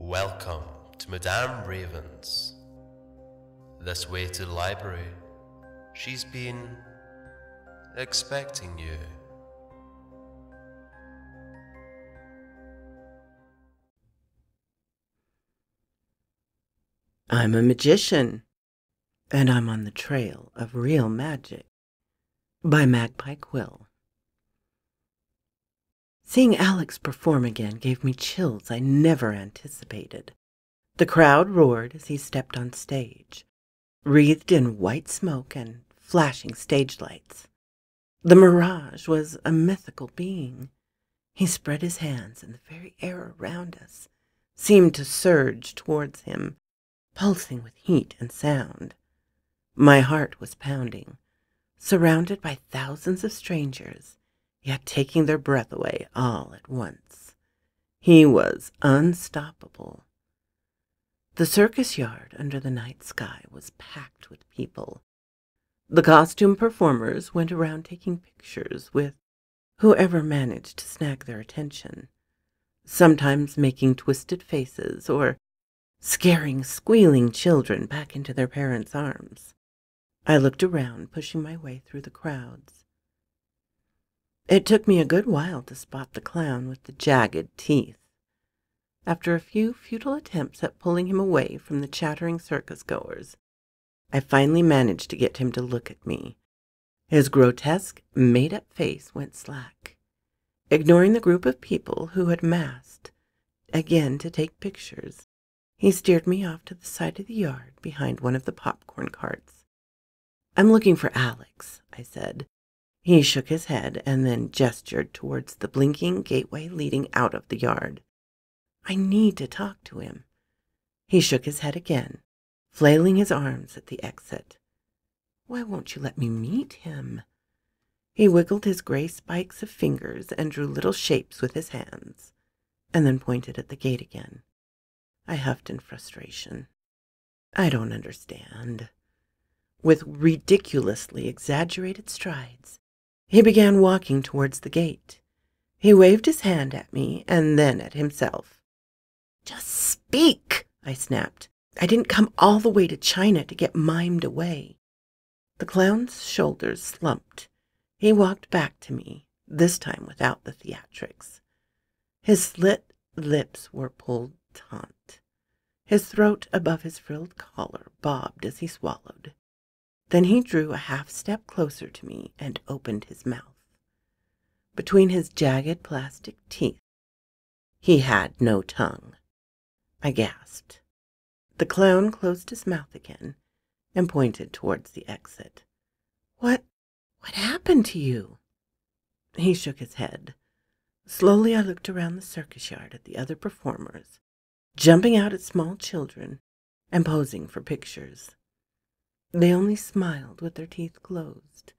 Welcome to Madame Raven's. This way to the library. She's been expecting you. I'm a magician, and I'm on the trail of real magic. By Magpie Quill. Seeing Alex perform again gave me chills I never anticipated. The crowd roared as he stepped on stage, wreathed in white smoke and flashing stage lights. The mirage was a mythical being. He spread his hands, and the very air around us seemed to surge towards him, pulsing with heat and sound. My heart was pounding, surrounded by thousands of strangers, yet taking their breath away all at once. He was unstoppable. The circus yard under the night sky was packed with people. The costume performers went around taking pictures with whoever managed to snag their attention, sometimes making twisted faces or scaring squealing children back into their parents' arms. I looked around, pushing my way through the crowds. It took me a good while to spot the clown with the jagged teeth. After a few futile attempts at pulling him away from the chattering circus-goers, I finally managed to get him to look at me. His grotesque, made-up face went slack. Ignoring the group of people who had massed again to take pictures, he steered me off to the side of the yard behind one of the popcorn carts. "I'm looking for Alex," I said. He shook his head and then gestured towards the blinking gateway leading out of the yard. "I need to talk to him." He shook his head again, flailing his arms at the exit. "Why won't you let me meet him?" He wiggled his gray spikes of fingers and drew little shapes with his hands, and then pointed at the gate again. I huffed in frustration. "I don't understand." With ridiculously exaggerated strides, he began walking towards the gate. He waved his hand at me and then at himself. "Just speak," I snapped. "I didn't come all the way to China to get mimed away." The clown's shoulders slumped. He walked back to me, this time without the theatrics. His slit lips were pulled taut. His throat above his frilled collar bobbed as he swallowed. Then he drew a half-step closer to me and opened his mouth. Between his jagged plastic teeth, he had no tongue. I gasped. The clown closed his mouth again and pointed towards the exit. What happened to you?" He shook his head. Slowly I looked around the circus yard at the other performers, jumping out at small children and posing for pictures. They only smiled with their teeth closed,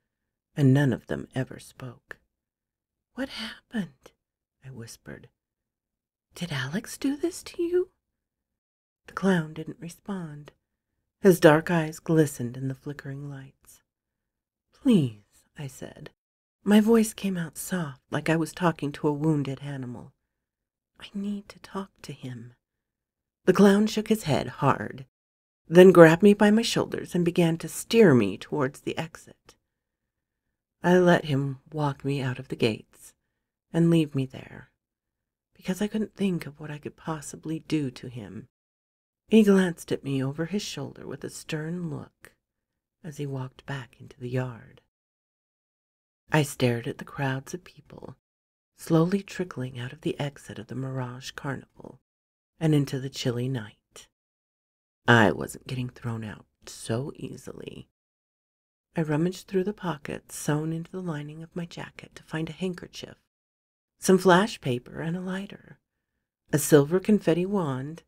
and none of them ever spoke. "What happened?" I whispered. "Did Alex do this to you?" The clown didn't respond. His dark eyes glistened in the flickering lights. "Please," I said. My voice came out soft, like I was talking to a wounded animal. "I need to talk to him." The clown shook his head hard, then grabbed me by my shoulders and began to steer me towards the exit. I let him walk me out of the gates and leave me there, because I couldn't think of what I could possibly do to him. He glanced at me over his shoulder with a stern look as he walked back into the yard. I stared at the crowds of people slowly trickling out of the exit of the Mirage Carnival and into the chilly night. I wasn't getting thrown out so easily. I rummaged through the pockets sewn into the lining of my jacket to find a handkerchief, some flash paper and a lighter, a silver confetti wand,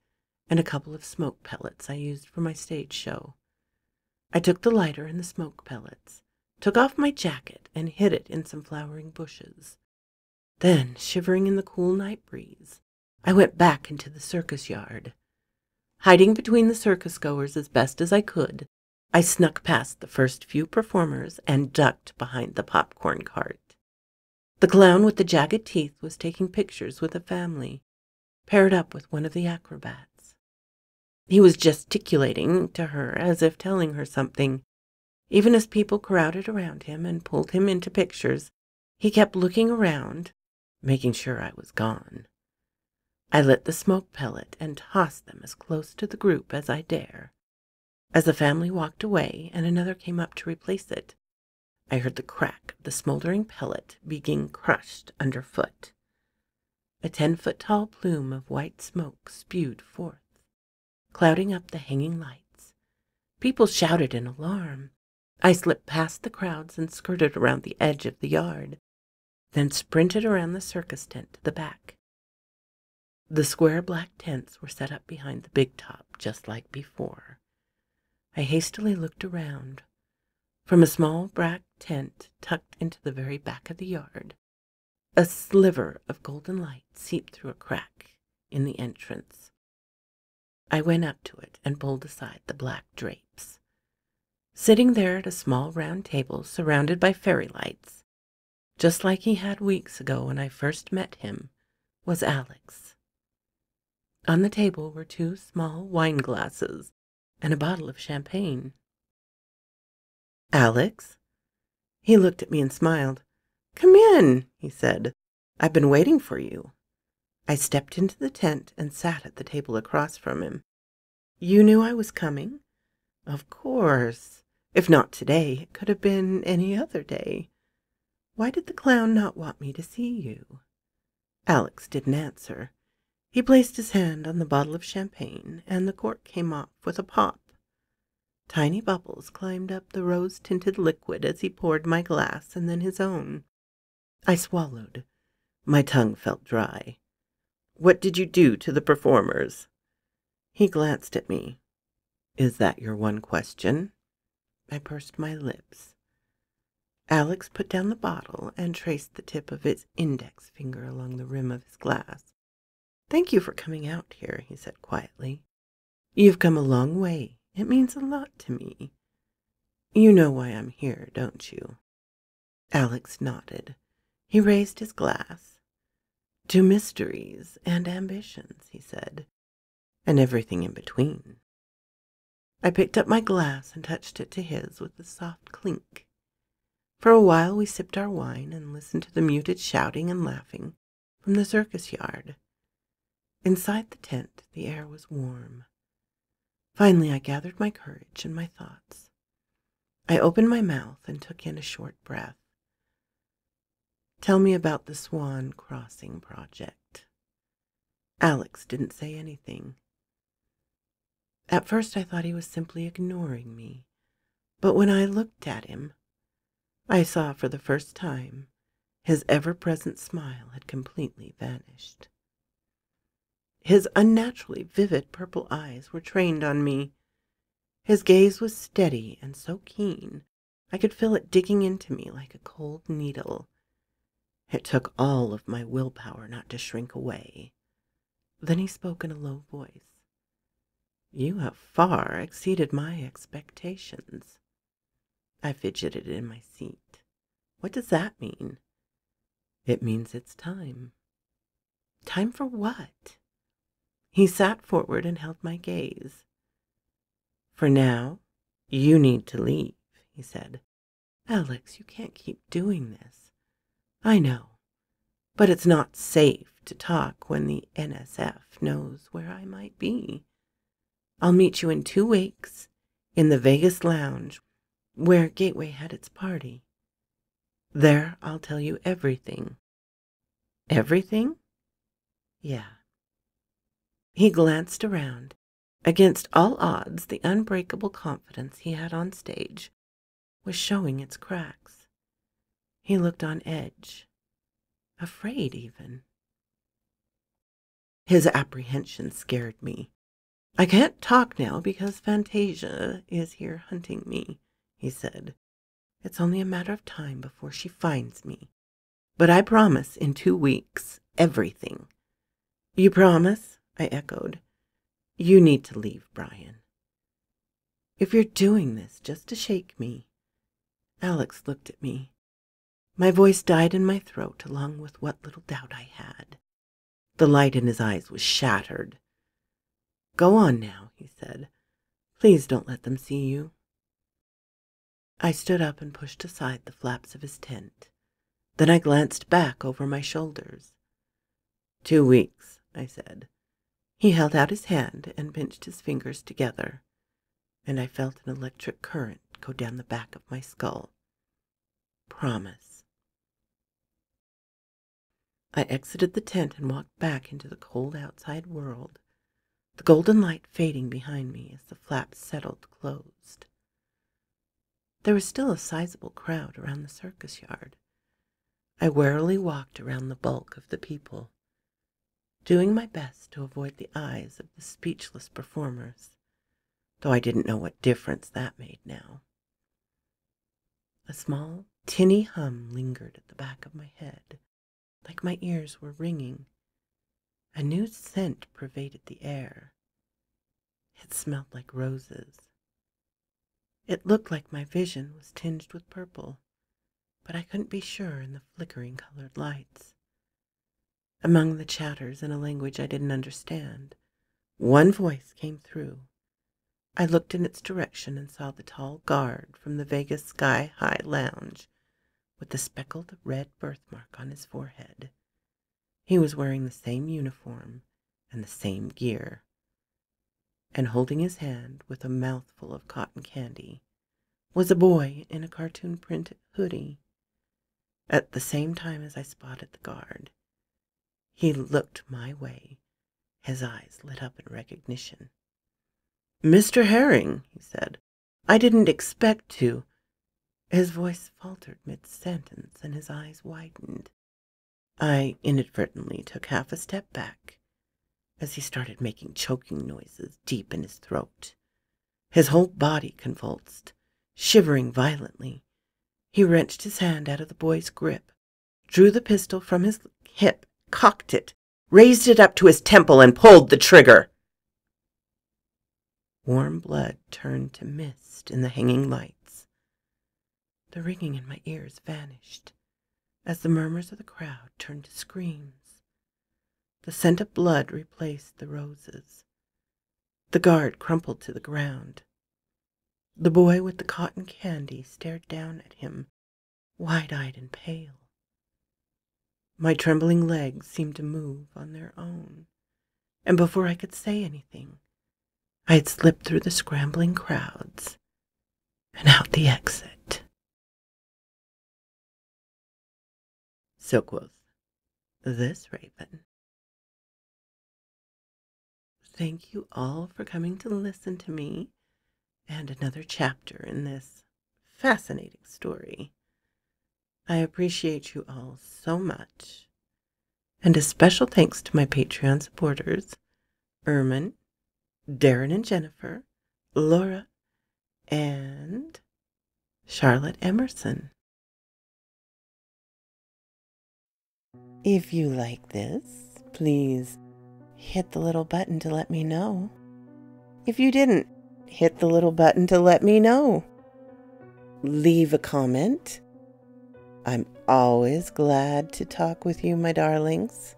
and a couple of smoke pellets I used for my stage show. I took the lighter and the smoke pellets, took off my jacket, and hid it in some flowering bushes. Then, shivering in the cool night breeze, I went back into the circus yard. Hiding between the circus-goers as best as I could, I snuck past the first few performers and ducked behind the popcorn cart. The clown with the jagged teeth was taking pictures with a family, paired up with one of the acrobats. He was gesticulating to her as if telling her something. Even as people crowded around him and pulled him into pictures, he kept looking around, making sure I was gone. I lit the smoke pellet and tossed them as close to the group as I dare. As the family walked away and another came up to replace it, I heard the crack of the smoldering pellet being crushed underfoot. A 10-foot-tall plume of white smoke spewed forth, clouding up the hanging lights. People shouted in alarm. I slipped past the crowds and skirted around the edge of the yard, then sprinted around the circus tent to the back. The square black tents were set up behind the big top, just like before. I hastily looked around. From a small black tent tucked into the very back of the yard, a sliver of golden light seeped through a crack in the entrance. I went up to it and pulled aside the black drapes. Sitting there at a small round table surrounded by fairy lights, just like he had weeks ago when I first met him, was Alex. On the table were 2 small wine glasses and a bottle of champagne. "Alex?" He looked at me and smiled. "Come in," he said. "I've been waiting for you." I stepped into the tent and sat at the table across from him. "You knew I was coming?" "Of course. If not today, it could have been any other day. Why did the clown not want me to see you?" Alex didn't answer. He placed his hand on the bottle of champagne, and the cork came off with a pop. Tiny bubbles climbed up the rose-tinted liquid as he poured my glass and then his own. I swallowed. My tongue felt dry. "What did you do to the performers?" He glanced at me. "Is that your one question?" I pursed my lips. Alex put down the bottle and traced the tip of his index finger along the rim of his glass. "Thank you for coming out here," he said quietly. "You've come a long way. It means a lot to me. You know why I'm here, don't you?" Alex nodded. He raised his glass. "To mysteries and ambitions," he said, "and everything in between." I picked up my glass and touched it to his with a soft clink. For a while we sipped our wine and listened to the muted shouting and laughing from the circus yard. Inside the tent, the air was warm. Finally, I gathered my courage and my thoughts. I opened my mouth and took in a short breath. "Tell me about the Swan Crossing project." Alex didn't say anything. At first I thought he was simply ignoring me, but when I looked at him, I saw for the first time his ever-present smile had completely vanished. His unnaturally vivid purple eyes were trained on me. His gaze was steady and so keen I could feel it digging into me like a cold needle. It took all of my willpower not to shrink away. Then he spoke in a low voice. "You have far exceeded my expectations." I fidgeted in my seat. "What does that mean?" "It means it's time." "Time for what?" He sat forward and held my gaze. "For now, you need to leave," he said. "Alex, you can't keep doing this." "I know, but it's not safe to talk when the NSF knows where I might be. I'll meet you in 2 weeks in the Vegas lounge where Gateway had its party. There I'll tell you everything." "Everything?" "Yeah." He glanced around. Against all odds, the unbreakable confidence he had on stage was showing its cracks. He looked on edge, afraid even. His apprehension scared me. "I can't talk now because Fantasia is here hunting me," he said. "It's only a matter of time before she finds me. But I promise in 2 weeks, everything." "You promise?" I echoed. "You need to leave, Brian. If you're doing this just to shake me." Alex looked at me. My voice died in my throat along with what little doubt I had. The light in his eyes was shattered. "Go on now," he said. "Please don't let them see you." I stood up and pushed aside the flaps of his tent. Then I glanced back over my shoulders. 2 weeks, I said. He held out his hand and pinched his fingers together, and I felt an electric current go down the back of my skull. Promise. I exited the tent and walked back into the cold outside world, the golden light fading behind me as the flaps settled closed. There was still a sizable crowd around the circus yard. I warily walked around the bulk of the people, doing my best to avoid the eyes of the speechless performers, though I didn't know what difference that made now. A small, tinny hum lingered at the back of my head, like my ears were ringing. A new scent pervaded the air. It smelled like roses. It looked like my vision was tinged with purple, but I couldn't be sure in the flickering colored lights. Among the chatters in a language I didn't understand, one voice came through. I looked in its direction and saw the tall guard from the Vegas Sky High Lounge with the speckled red birthmark on his forehead. He was wearing the same uniform and the same gear, and holding his hand with a mouthful of cotton candy was a boy in a cartoon print hoodie. At the same time as I spotted the guard, he looked my way. His eyes lit up in recognition. "Mr. Herring," he said, "I didn't expect to." His voice faltered mid-sentence and his eyes widened. I inadvertently took half a step back as he started making choking noises deep in his throat. His whole body convulsed, shivering violently. He wrenched his hand out of the boy's grip, drew the pistol from his hip, cocked it, raised it up to his temple, and pulled the trigger. Warm blood turned to mist in the hanging lights. The ringing in my ears vanished as the murmurs of the crowd turned to screams. The scent of blood replaced the roses. The guard crumpled to the ground. The boy with the cotton candy stared down at him, wide-eyed and pale. My trembling legs seemed to move on their own, and before I could say anything, I had slipped through the scrambling crowds and out the exit. So quoth this raven. Thank you all for coming to listen to me and another chapter in this fascinating story. I appreciate you all so much. And a special thanks to my Patreon supporters, Ermin, Darren and Jennifer, Laura, and Charlotte Emerson. If you like this, please hit the little button to let me know. If you didn't, hit the little button to let me know. Leave a comment. I'm always glad to talk with you, my darlings.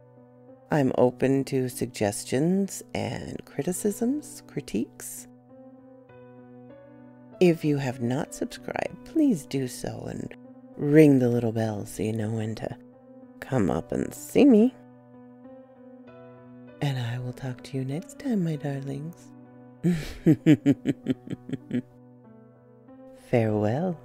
I'm open to suggestions and criticisms, critiques. If you have not subscribed, please do so and ring the little bell so you know when to come up and see me. And I will talk to you next time, my darlings. Farewell.